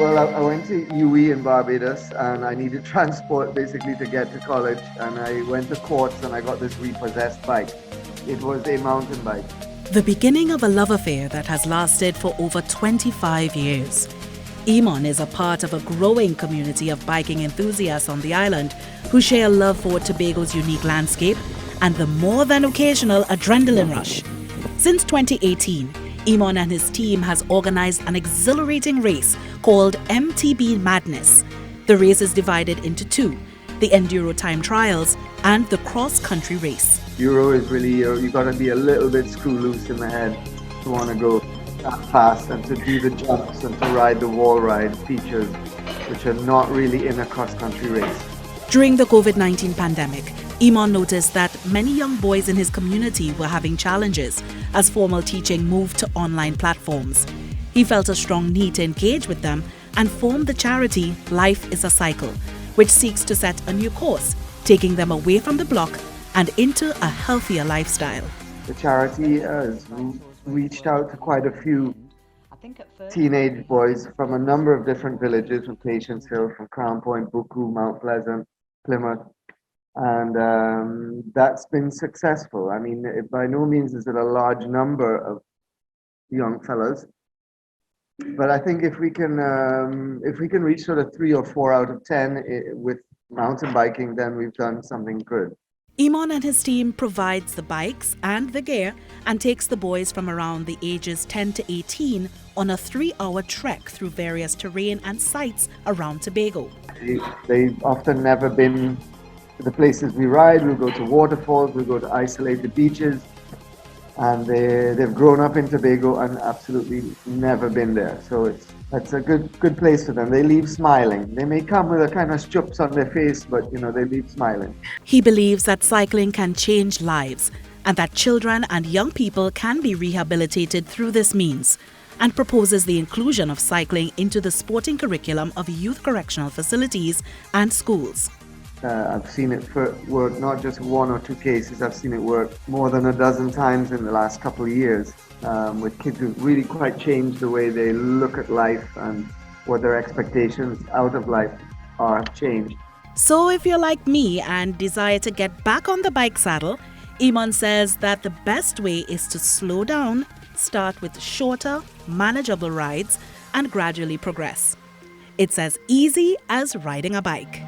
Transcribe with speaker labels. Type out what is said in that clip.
Speaker 1: Well, I went to UE in Barbados and I needed transport basically to get to college. And I went to courts and I got this repossessed bike. It was a mountain bike.
Speaker 2: The beginning of a love affair that has lasted for over 25 years. Eamon is a part of a growing community of biking enthusiasts on the island who share a love for Tobago's unique landscape and the more than occasional adrenaline rush. Since 2018, Eamon and his team has organized an exhilarating race called MTB Madness. The race is divided into two, the Enduro Time Trials and the cross-country race.
Speaker 1: Euro is really, you got to be a little bit screw loose in the head to want to go that fast and to do the jumps and to ride the wall ride features, which are not really in a cross-country race.
Speaker 2: During the COVID-19 pandemic, Eamon noticed that many young boys in his community were having challenges as formal teaching moved to online platforms. He felt a strong need to engage with them and formed the charity Life is a Cycle, which seeks to set a new course, taking them away from the block and into a healthier lifestyle.
Speaker 1: The charity has reached out to quite a few teenage boys from a number of different villages, from Patience Hill, from Crown Point, Buku, Mount Pleasant, Plymouth, and that's been successful. I mean, by no means is it a large number of young fellas, but I think if we can reach sort of 3 or 4 out of 10 with mountain biking, then we've done something good.
Speaker 2: Eamon and his team provides the bikes and the gear and takes the boys from around the ages 10 to 18 on a 3-hour trek through various terrain and sites around Tobago.
Speaker 1: They've often never been to the places we ride. We'll go to waterfalls, we'll go to isolated beaches, and they've grown up in Tobago and absolutely never been there. So that's a good place for them. They leave smiling. They may come with a kind of strups on their face, but they leave smiling.
Speaker 2: He believes that cycling can change lives and that children and young people can be rehabilitated through this means, and proposes the inclusion of cycling into the sporting curriculum of youth correctional facilities and schools.
Speaker 1: I've seen it work not just 1 or 2 cases. I've seen it work more than a dozen times in the last couple of years with kids who've really quite changed the way they look at life and what their expectations out of life are changed.
Speaker 2: So if you're like me and desire to get back on the bike saddle, Eamon says that the best way is to slow down, start with shorter, manageable rides and gradually progress. It's as easy as riding a bike.